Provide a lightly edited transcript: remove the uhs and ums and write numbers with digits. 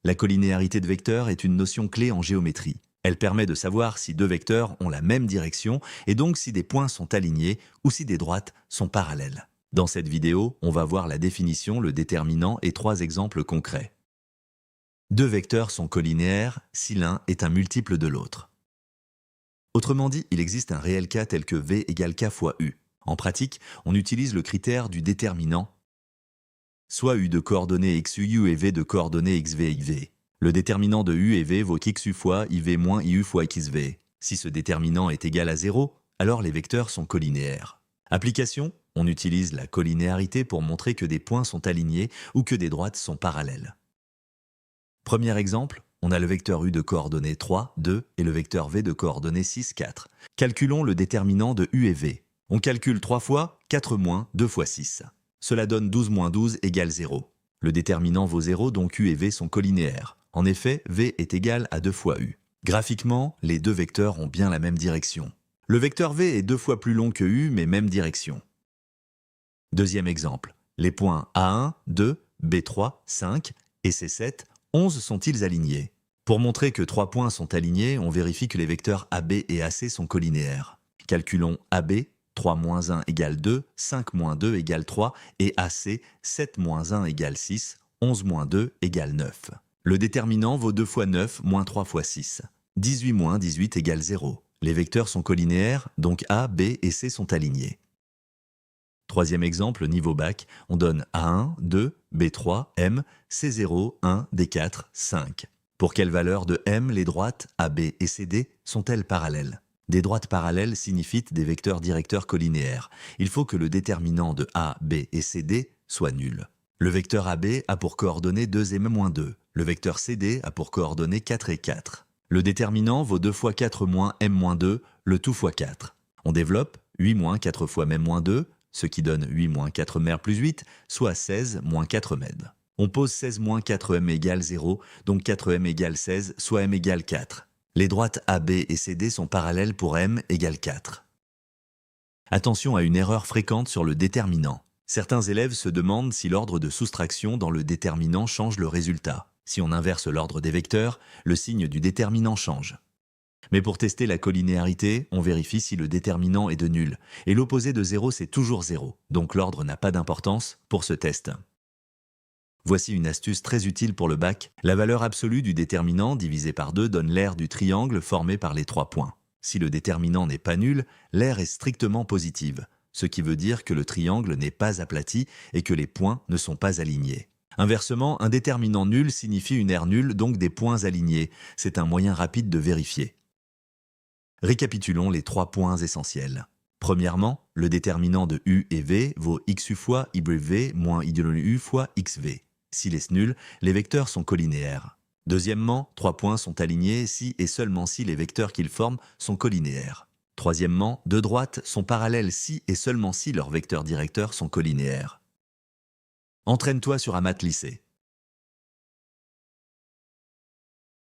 La collinéarité de vecteurs est une notion clé en géométrie. Elle permet de savoir si deux vecteurs ont la même direction et donc si des points sont alignés ou si des droites sont parallèles. Dans cette vidéo, on va voir la définition, le déterminant et 3 exemples concrets. Deux vecteurs sont collinéaires si l'un est un multiple de l'autre. Autrement dit, il existe un réel cas tel que V égale K fois U. En pratique, on utilise le critère du déterminant, soit U de coordonnées XU et V de coordonnées XV IV. Le déterminant de U et V vaut XU fois IV moins IU fois XV. Si ce déterminant est égal à 0, alors les vecteurs sont collinéaires. Application, on utilise la collinéarité pour montrer que des points sont alignés ou que des droites sont parallèles. Premier exemple, on a le vecteur U de coordonnées 3, 2 et le vecteur V de coordonnées 6, 4. Calculons le déterminant de U et V. On calcule 3 fois 4 moins 2 fois 6. Cela donne 12 moins 12 égale 0. Le déterminant vaut 0, donc U et V sont collinéaires. En effet, V est égal à 2 fois U. Graphiquement, les deux vecteurs ont bien la même direction. Le vecteur V est 2 fois plus long que U, mais même direction. Deuxième exemple, les points A1, 2, B3, 5 et C7, 11 sont-ils alignés? Pour montrer que 3 points sont alignés, on vérifie que les vecteurs AB et AC sont collinéaires. Calculons AB, 3 moins 1 égale 2, 5 moins 2 égale 3, et AC, 7 moins 1 égale 6, 11 moins 2 égale 9. Le déterminant vaut 2 fois 9 moins 3 fois 6. 18 moins 18 égale 0. Les vecteurs sont collinéaires, donc A, B et C sont alignés. Troisième exemple, niveau bac, on donne A1, 2, B3, M, C0, 1, D4, 5. Pour quelle valeur de M les droites AB et CD sont-elles parallèles? Des droites parallèles signifient des vecteurs directeurs collinéaires. Il faut que le déterminant de A, B et CD soit nul. Le vecteur AB a pour coordonnées 2 et M-2. Le vecteur CD a pour coordonnées 4 et 4. Le déterminant vaut 2 fois 4 moins M-2, le tout fois 4. On développe 8 moins 4 fois M-2, ce qui donne 8 moins 4 m plus 8, soit 16 moins 4 m. On pose 16 moins 4m égale 0, donc 4m égale 16, soit m égale 4. Les droites AB et CD sont parallèles pour m égale 4. Attention à une erreur fréquente sur le déterminant. Certains élèves se demandent si l'ordre de soustraction dans le déterminant change le résultat. Si on inverse l'ordre des vecteurs, le signe du déterminant change. Mais pour tester la collinéarité, on vérifie si le déterminant est de nul. Et l'opposé de 0, c'est toujours 0. Donc l'ordre n'a pas d'importance pour ce test. Voici une astuce très utile pour le bac. La valeur absolue du déterminant divisé par 2 donne l'aire du triangle formé par les 3 points. Si le déterminant n'est pas nul, l'aire est strictement positive, ce qui veut dire que le triangle n'est pas aplati et que les points ne sont pas alignés. Inversement, un déterminant nul signifie une aire nulle, donc des points alignés. C'est un moyen rapide de vérifier. Récapitulons les 3 points essentiels. Premièrement, le déterminant de U et V vaut XU fois IW moins IU fois XV. S'il est nul, les vecteurs sont collinéaires. Deuxièmement, 3 points sont alignés si et seulement si les vecteurs qu'ils forment sont collinéaires. Troisièmement, deux droites sont parallèles si et seulement si leurs vecteurs directeurs sont collinéaires. Entraîne-toi sur un math lycée.